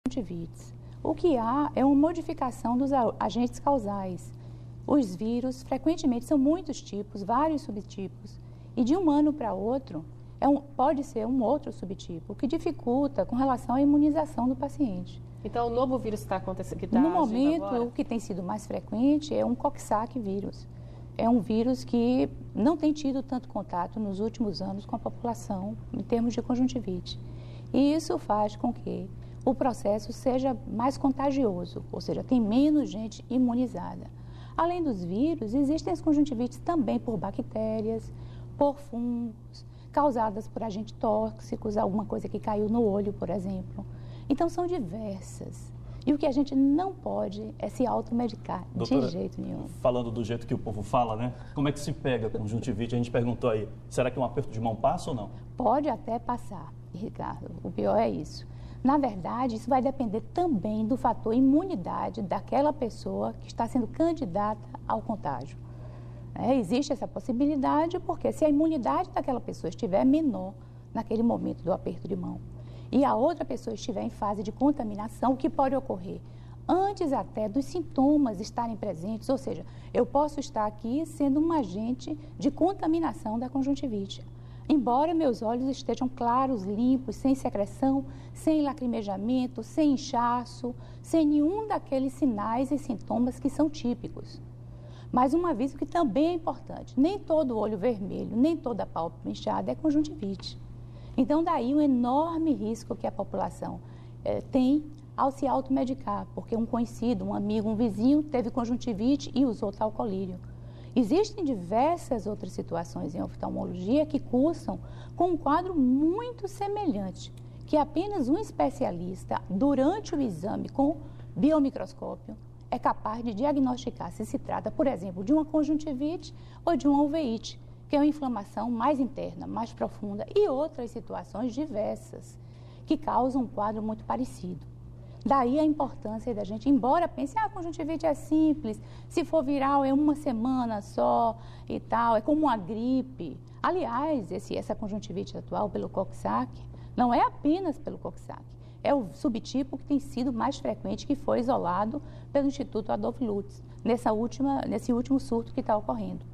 conjuntivites. O que há é uma modificação dos agentes causais. Os vírus, frequentemente, são muitos tipos, vários subtipos, e de um ano para outro, pode ser um outro subtipo, o que dificulta com relação à imunização do paciente. Então, o novo vírus que está acontecendo, que está No momento, agora? o que tem sido mais frequente é um Coxsackie vírus. É um vírus que não tem tido tanto contato nos últimos anos com a população em termos de conjuntivite. E isso faz com que o processo seja mais contagioso, ou seja, tem menos gente imunizada. Além dos vírus, existem as conjuntivites também por bactérias, por fungos, causadas por agentes tóxicos, alguma coisa que caiu no olho, por exemplo. Então, são diversas. E o que a gente não pode é se automedicar, doutora, de jeito nenhum. Falando do jeito que o povo fala, né? Como é que se pega conjuntivite? A gente perguntou aí, será que um aperto de mão passa ou não? Pode até passar, Ricardo. O pior é isso. Na verdade, isso vai depender também do fator imunidade daquela pessoa que está sendo candidata ao contágio. Existe essa possibilidade porque se a imunidade daquela pessoa estiver menor naquele momento do aperto de mão e a outra pessoa estiver em fase de contaminação, o que pode ocorrer? Antes até dos sintomas estarem presentes, ou seja, eu posso estar aqui sendo um agente de contaminação da conjuntivite. Embora meus olhos estejam claros, limpos, sem secreção, sem lacrimejamento, sem inchaço, sem nenhum daqueles sinais e sintomas que são típicos. Mas um aviso que também é importante, nem todo olho vermelho, nem toda pálpebra inchada é conjuntivite. Então, daí um enorme risco que a população tem ao se automedicar, porque um conhecido, um amigo, um vizinho teve conjuntivite e usou tal colírio. Existem diversas outras situações em oftalmologia que cursam com um quadro muito semelhante, que apenas um especialista, durante o exame com biomicroscópio, é capaz de diagnosticar se se trata, por exemplo, de uma conjuntivite ou de uma uveíte, que é uma inflamação mais interna, mais profunda, e outras situações diversas que causam um quadro muito parecido. Daí a importância da gente, embora pense, a conjuntivite é simples, se for viral é uma semana só e tal, é como uma gripe. Aliás, essa conjuntivite atual pelo Coxsackie não é apenas pelo Coxsackie, é o subtipo que tem sido mais frequente, que foi isolado pelo Instituto Adolph Lutz, nesse último surto que está ocorrendo.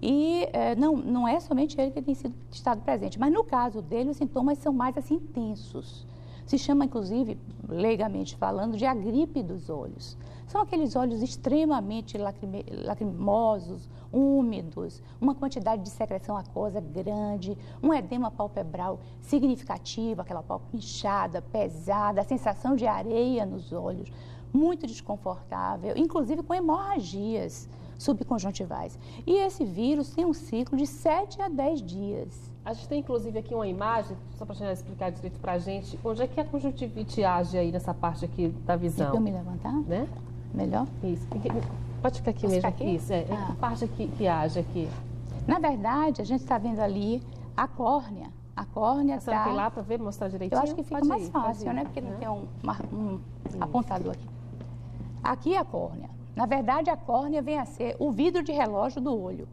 E não é somente ele que tem estado presente, mas no caso dele os sintomas são mais assim intensos. Se chama, inclusive, leigamente falando, de a gripe dos olhos. São aqueles olhos extremamente lacrimosos, úmidos, uma quantidade de secreção aquosa grande, um edema palpebral significativo, aquela pálpebra inchada, pesada, a sensação de areia nos olhos, muito desconfortável, inclusive com hemorragias subconjuntivais. E esse vírus tem um ciclo de 7 a 10 dias. A gente tem, inclusive, aqui uma imagem, só para a explicar direito para a gente, onde é que a conjuntivite age aí nessa parte aqui da visão? Quer eu me levantar? Né? Melhor? Isso. Pode ficar aqui mesmo. Ficar aqui? Isso, que parte que age aqui? Na verdade, a gente está vendo ali a córnea. A córnea está... A senhora tem lá para ver, mostrar direitinho? Eu acho que fica mais fácil, né? Porque não tem um apontador aqui. Aqui é a córnea. Na verdade, a córnea vem a ser o vidro de relógio do olho.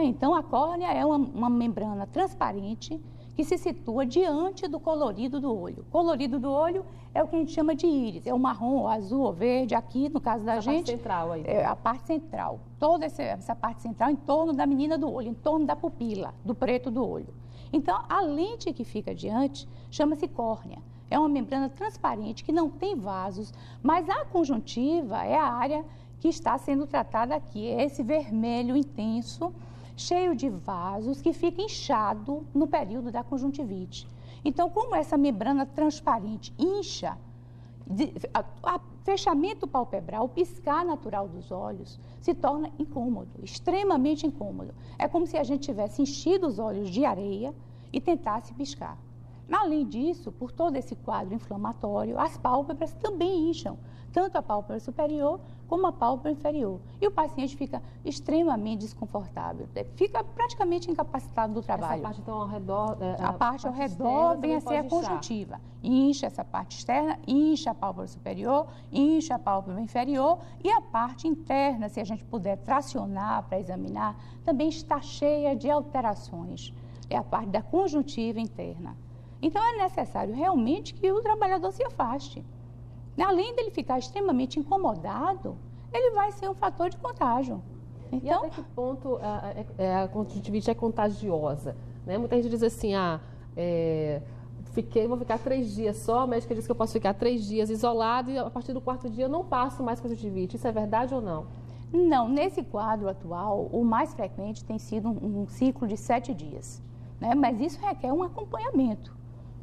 Então, a córnea é uma membrana transparente que se situa diante do colorido do olho. O colorido do olho é o que a gente chama de íris, é o marrom, o azul, o verde. Aqui, no caso da gente, parte central aí. É a parte central. Toda essa parte central em torno da menina do olho, em torno da pupila, do preto do olho. Então, a lente que fica diante chama-se córnea. É uma membrana transparente que não tem vasos, mas a conjuntiva é a área que está sendo tratada aqui. É esse vermelho intenso, cheio de vasos, que fica inchado no período da conjuntivite. Então, como essa membrana transparente incha, o fechamento palpebral, o piscar natural dos olhos, se torna incômodo, extremamente incômodo. É como se a gente tivesse enchido os olhos de areia e tentasse piscar. Além disso, por todo esse quadro inflamatório, as pálpebras também incham, tanto a pálpebra superior como a pálpebra inferior. E o paciente fica extremamente desconfortável, fica praticamente incapacitado do trabalho. Essa parte, então, ao redor... A parte ao redor vem a ser a conjuntiva. Incha essa parte externa, incha a pálpebra superior, incha a pálpebra inferior, e a parte interna, se a gente puder tracionar para examinar, também está cheia de alterações. É a parte da conjuntiva interna. Então, é necessário realmente que o trabalhador se afaste. Além dele ficar extremamente incomodado, ele vai ser um fator de contágio. Então, e até que ponto a conjuntivite é contagiosa? Né? Muita gente diz assim, vou ficar 3 dias só, a médica diz que eu posso ficar 3 dias isolado e a partir do 4º dia eu não passo mais conjuntivite. Isso é verdade ou não? Não, nesse quadro atual, o mais frequente tem sido um ciclo de 7 dias. Né? Mas isso requer um acompanhamento.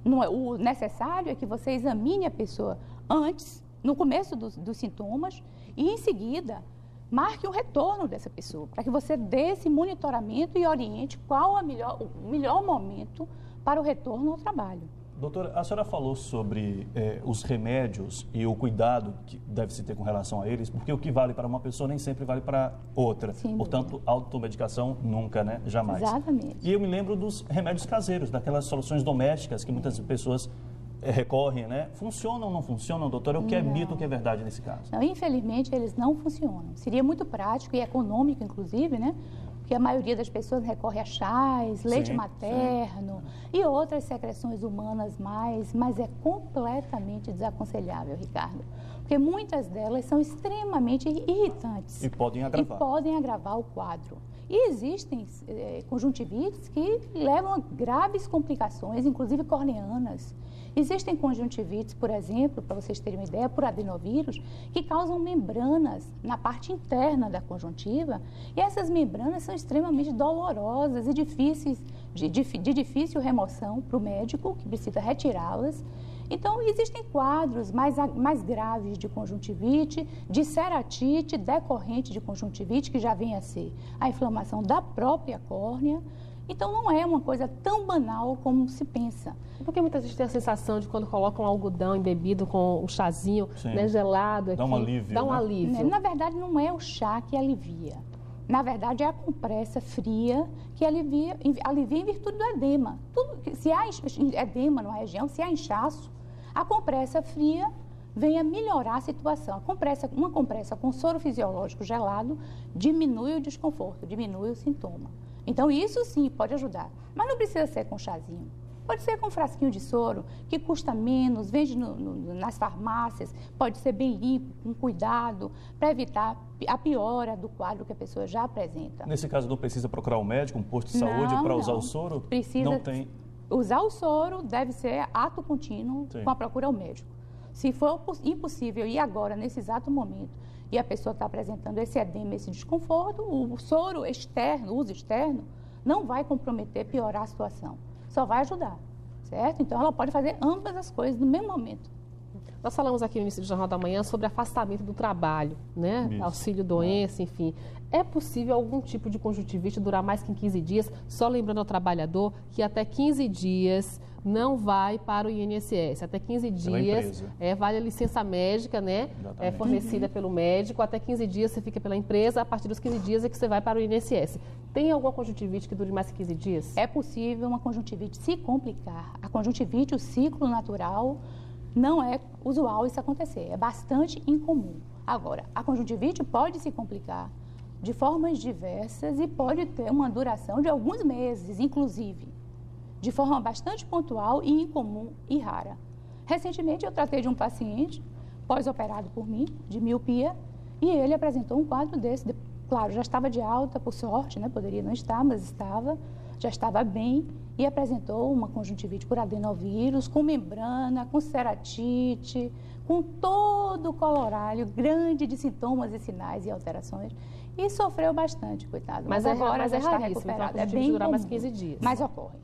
O necessário é que você examine a pessoa antes, no começo dos sintomas, e em seguida marque o retorno dessa pessoa, para que você dê esse monitoramento e oriente qual o melhor momento para o retorno ao trabalho. Doutora, a senhora falou sobre os remédios e o cuidado que deve se ter com relação a eles, porque o que vale para uma pessoa nem sempre vale para outra. Sim, portanto, automedicação nunca, né? Jamais. Exatamente. E eu me lembro dos remédios caseiros, daquelas soluções domésticas que muitas pessoas recorrem, né? Funcionam ou não funcionam, doutora? O que é mito, o que é verdade nesse caso? Não, infelizmente, eles não funcionam. Seria muito prático e econômico, inclusive, né? Porque a maioria das pessoas recorre a chás, leite materno e outras secreções humanas mas é completamente desaconselhável, Ricardo. Porque muitas delas são extremamente irritantes. E podem agravar. E podem agravar o quadro. E existem conjuntivites que levam a graves complicações, inclusive corneanas. Existem conjuntivites, por exemplo, para vocês terem uma ideia, por adenovírus, que causam membranas na parte interna da conjuntiva, e essas membranas são extremamente dolorosas e difíceis, de difícil remoção para o médico, que precisa retirá-las. Então, existem quadros mais graves de conjuntivite, de ceratite decorrente de conjuntivite, que já vem a ser a inflamação da própria córnea. Então, não é uma coisa tão banal como se pensa. Porque muita gente tem a sensação de quando colocam algodão embebido com um chazinho, né, gelado aqui, dá um alívio. Dá um alívio. Na verdade, não é o chá que alivia. Na verdade, é a compressa fria que alivia em virtude do edema. Se há edema numa região, se há inchaço, a compressa fria vem a melhorar a situação. Uma compressa com soro fisiológico gelado diminui o desconforto, diminui o sintoma. Então, isso sim pode ajudar. Mas não precisa ser com chazinho. Pode ser com um frasquinho de soro, que custa menos, vende nas farmácias, pode ser bem limpo, com cuidado, para evitar a piora do quadro que a pessoa já apresenta. Nesse caso, não precisa procurar um médico, um posto de saúde para usar o soro? Precisa. Não tem. Usar o soro deve ser ato contínuo com a procura ao médico. Se for impossível ir agora, nesse exato momento, e a pessoa está apresentando esse edema, esse desconforto, o soro externo, o uso externo, não vai comprometer, piorar a situação. Só vai ajudar, certo? Então, ela pode fazer ambas as coisas no mesmo momento. Nós falamos aqui no início do Jornal da Manhã sobre afastamento do trabalho, né? Isso. Auxílio-doença, enfim. É possível algum tipo de conjuntivite durar mais que 15 dias? Só lembrando ao trabalhador que até 15 dias não vai para o INSS. Até 15 dias vale a licença médica, né? É fornecida pelo médico. Até 15 dias você fica pela empresa. A partir dos 15 dias é que você vai para o INSS. Tem alguma conjuntivite que dure mais que 15 dias? É possível uma conjuntivite se complicar. A conjuntivite, o ciclo natural, não é usual isso acontecer. É bastante incomum. Agora, a conjuntivite pode se complicar de formas diversas e pode ter uma duração de alguns meses, inclusive, de forma bastante pontual e incomum e rara. Recentemente, eu tratei de um paciente, pós-operado por mim, de miopia, e ele apresentou um quadro desse. Claro, já estava de alta, por sorte, né? Poderia não estar, mas estava, já estava bem, e apresentou uma conjuntivite por adenovírus, com membrana, com ceratite, com todo o colorário grande de sintomas e sinais e alterações. E sofreu bastante, coitado. Mas agora já está recuperado. Então, é bem durar mais 15 dias. Mas ocorre.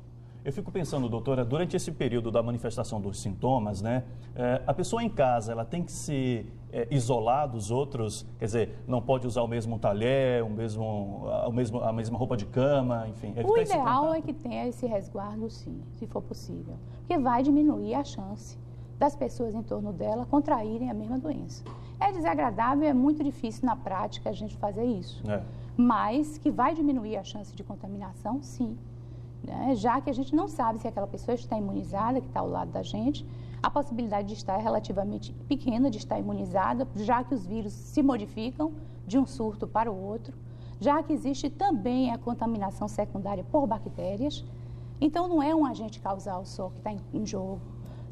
Eu fico pensando, doutora, durante esse período da manifestação dos sintomas, né, a pessoa em casa, ela tem que se isolar dos outros, quer dizer, não pode usar o mesmo talher, a mesma roupa de cama, enfim. O ideal é que tenha esse resguardo, sim, se for possível, porque vai diminuir a chance das pessoas em torno dela contraírem a mesma doença. É desagradável, é muito difícil na prática a gente fazer isso, mas que vai diminuir a chance de contaminação, sim. Já que a gente não sabe se aquela pessoa está imunizada, que está ao lado da gente, a possibilidade de estar é relativamente pequena, de estar imunizada, já que os vírus se modificam de um surto para o outro, já que existe também a contaminação secundária por bactérias. Então, não é um agente causal só que está em jogo.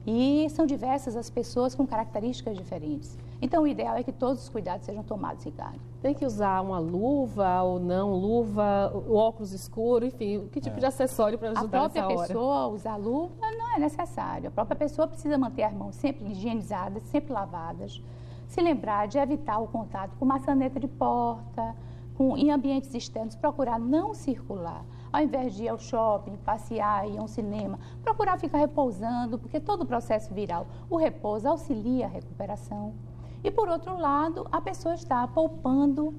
E são diversas as pessoas com características diferentes. Então, o ideal é que todos os cuidados sejam tomados, Ricardo. Tem que usar uma luva ou não luva, o óculos escuro, enfim, que tipo de acessório para ajudar nessa hora? A própria pessoa usar luva não é necessário. A própria pessoa precisa manter as mãos sempre higienizadas, sempre lavadas. Se lembrar de evitar o contato com maçaneta de porta, em ambientes externos, procurar não circular. Ao invés de ir ao shopping, passear, ir a um cinema, procurar ficar repousando, porque todo o processo viral, o repouso auxilia a recuperação. E, por outro lado, a pessoa está poupando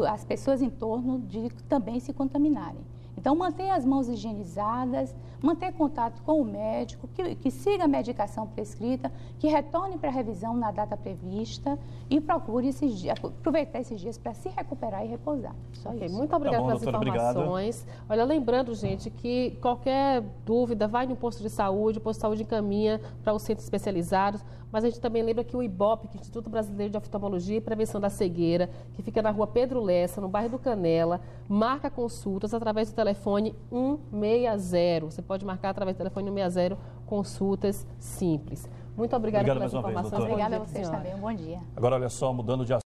as pessoas em torno de também se contaminarem. Então, manter as mãos higienizadas, manter contato com o médico, que siga a medicação prescrita, que retorne para a revisão na data prevista e procure aproveitar esses dias para se recuperar e repousar. Só isso. Muito obrigada pelas informações. Obrigado. Olha, lembrando, gente, que qualquer dúvida, vai no posto de saúde, o posto de saúde encaminha para os centros especializados, mas a gente também lembra que o IBOP, que é o Instituto Brasileiro de Oftalmologia e Prevenção da Cegueira, que fica na rua Pedro Lessa, no bairro do Canela, marca consultas através do telefone 160. Você pode marcar através do telefone 160 consultas simples. Muito obrigada pelas informações. Obrigada a vocês também. Um bom dia. Agora, olha só, mudando de assunto.